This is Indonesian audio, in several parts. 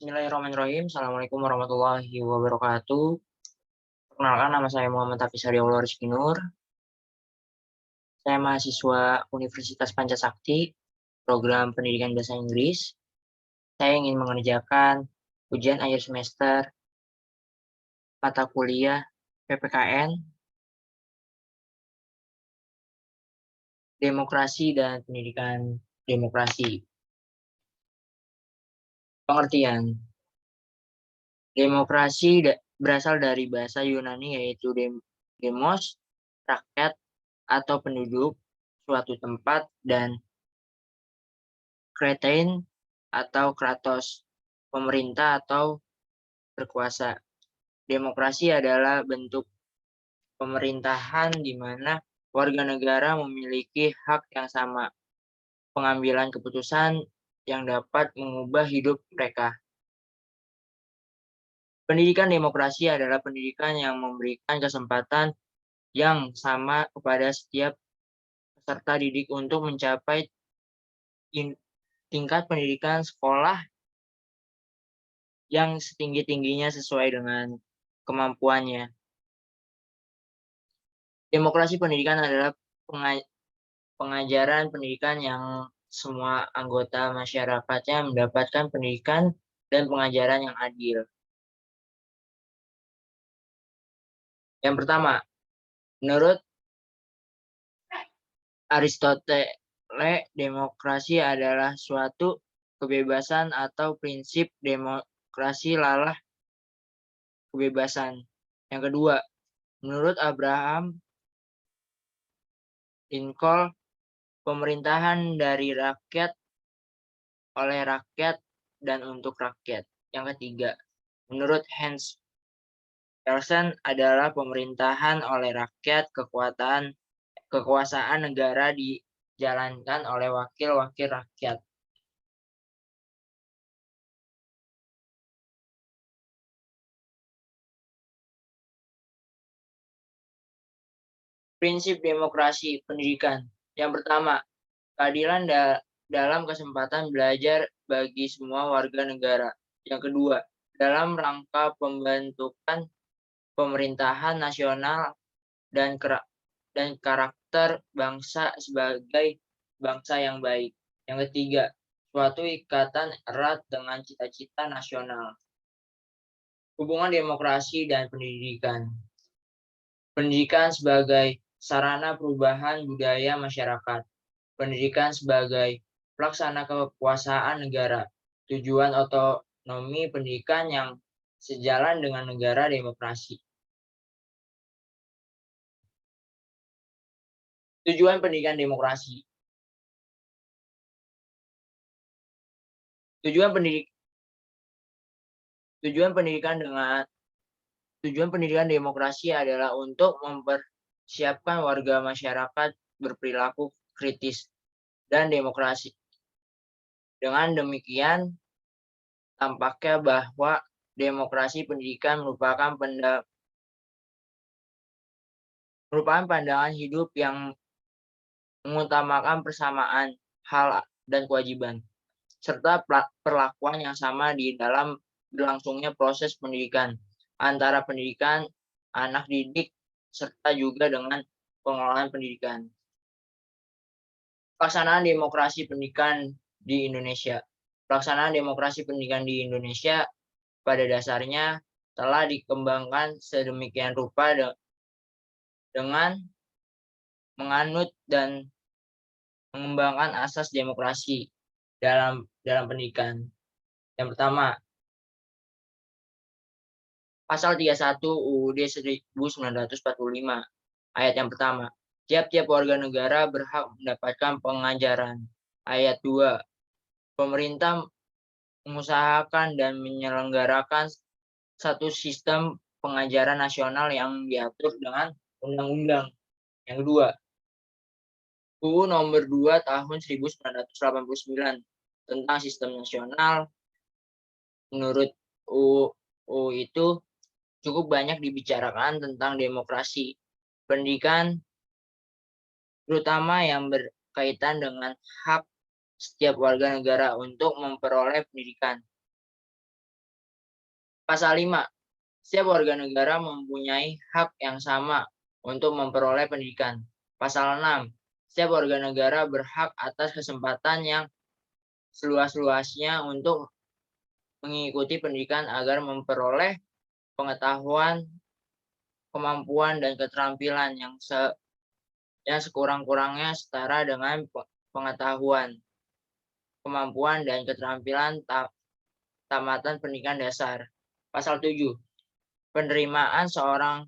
Bismillahirrahmanirrahim. Assalamualaikum warahmatullahi wabarakatuh. Perkenalkan, nama saya Muhammad Hafiz Haryaullah Rizky Nur. Saya mahasiswa Universitas Pancasakti, program pendidikan bahasa Inggris. Saya ingin mengerjakan ujian akhir semester mata kuliah PPKN, Demokrasi dan Pendidikan Demokrasi. Pengertian. Demokrasi berasal dari bahasa Yunani yaitu demos, rakyat atau penduduk suatu tempat, dan kretein atau kratos, pemerintah atau berkuasa. Demokrasi adalah bentuk pemerintahan di mana warga negara memiliki hak yang sama, pengambilan keputusan yang dapat mengubah hidup mereka. Pendidikan demokrasi adalah pendidikan yang memberikan kesempatan yang sama kepada setiap peserta didik untuk mencapai tingkat pendidikan sekolah yang setinggi-tingginya sesuai dengan kemampuannya. Demokrasi pendidikan adalah pengajaran pendidikan yang semua anggota masyarakatnya mendapatkan pendidikan dan pengajaran yang adil. Yang pertama, menurut Aristoteles, demokrasi adalah suatu kebebasan atau prinsip demokrasi adalah kebebasan. Yang kedua, menurut Abraham Lincoln, pemerintahan dari rakyat, oleh rakyat, dan untuk rakyat. Yang ketiga, menurut Hans Kelsen adalah pemerintahan oleh rakyat, kekuasaan negara dijalankan oleh wakil-wakil rakyat. Prinsip demokrasi pendidikan. Yang pertama, keadilan dalam kesempatan belajar bagi semua warga negara. Yang kedua, dalam rangka pembentukan pemerintahan nasional dan karakter bangsa sebagai bangsa yang baik. Yang ketiga, suatu ikatan erat dengan cita-cita nasional. Hubungan demokrasi dan pendidikan. Pendidikan sebagai sarana perubahan budaya masyarakat. Pendidikan sebagai pelaksana kekuasaan negara. Tujuan otonomi pendidikan yang sejalan dengan negara demokrasi. Tujuan pendidikan demokrasi. Tujuan pendidikan demokrasi adalah untuk mempersiapkan warga masyarakat berperilaku kritis dan demokrasi. Dengan demikian, tampaknya bahwa demokrasi pendidikan merupakan pandangan hidup yang mengutamakan persamaan hal dan kewajiban, serta perlakuan yang sama di dalam berlangsungnya proses pendidikan antara pendidikan anak didik serta juga dengan pengelolaan pendidikan. Pelaksanaan demokrasi pendidikan di Indonesia. Pelaksanaan demokrasi pendidikan di Indonesia pada dasarnya telah dikembangkan sedemikian rupa dengan menganut dan mengembangkan asas demokrasi dalam pendidikan. Yang pertama, Pasal 31 UUD 1945, ayat yang pertama. Tiap-tiap warga negara berhak mendapatkan pengajaran. Ayat 2. Pemerintah mengusahakan dan menyelenggarakan satu sistem pengajaran nasional yang diatur dengan undang-undang. Yang kedua, UU Nomor 2 Tahun 1989 tentang Sistem Nasional. Menurut UU itu cukup banyak dibicarakan tentang demokrasi, pendidikan, terutama yang berkaitan dengan hak setiap warga negara untuk memperoleh pendidikan. Pasal 5. Setiap warga negara mempunyai hak yang sama untuk memperoleh pendidikan. Pasal 6. Setiap warga negara berhak atas kesempatan yang seluas-luasnya untuk mengikuti pendidikan agar memperoleh pengetahuan, kemampuan, dan keterampilan yang sekurang-kurangnya setara dengan pengetahuan, kemampuan, dan keterampilan tamatan pendidikan dasar. Pasal 7. Penerimaan seorang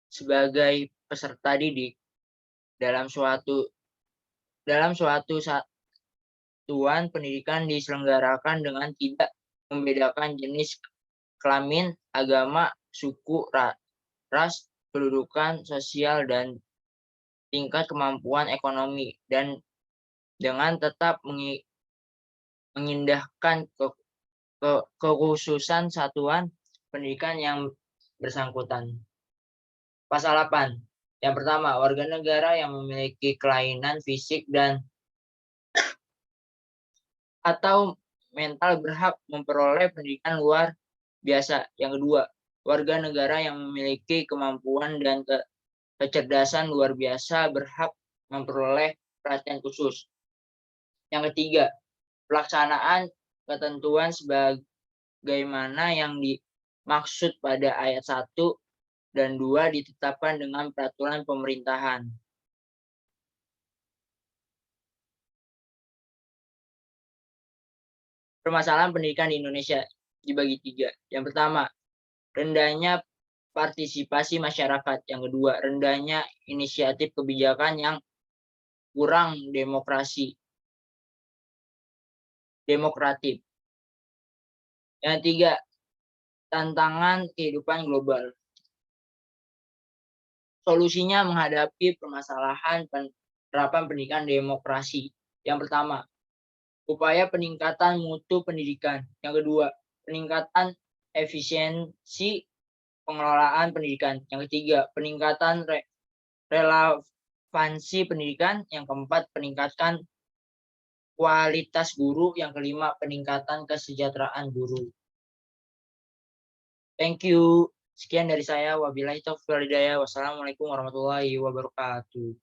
sebagai peserta didik dalam suatu satuan pendidikan diselenggarakan dengan tidak membedakan jenis kelamin, agama, suku, ras, kedudukan sosial, dan tingkat kemampuan ekonomi, dan dengan tetap mengindahkan kekhususan satuan pendidikan yang bersangkutan. Pasal 8. Yang pertama, warga negara yang memiliki kelainan fisik dan atau mental berhak memperoleh pendidikan luar biasa. Yang kedua, warga negara yang memiliki kemampuan dan kecerdasan luar biasa berhak memperoleh perhatian khusus. Yang ketiga, pelaksanaan ketentuan sebagaimana yang dimaksud pada ayat 1 dan 2 ditetapkan dengan peraturan pemerintahan. Permasalahan pendidikan di Indonesia dibagi 3. Yang pertama, rendahnya partisipasi masyarakat. Yang kedua, rendahnya inisiatif kebijakan yang kurang demokratif. Yang ketiga, tantangan kehidupan global. Solusinya menghadapi permasalahan penerapan pendidikan demokrasi. Yang pertama, upaya peningkatan mutu pendidikan. Yang kedua, peningkatan efisiensi pengelolaan pendidikan. Yang ketiga, peningkatan relevansi pendidikan. Yang keempat, peningkatan kualitas guru. Yang kelima, peningkatan kesejahteraan guru. Thank you. Sekian dari saya. Wabillahi taufiq wal hidayah. Wassalamualaikum warahmatullahi wabarakatuh.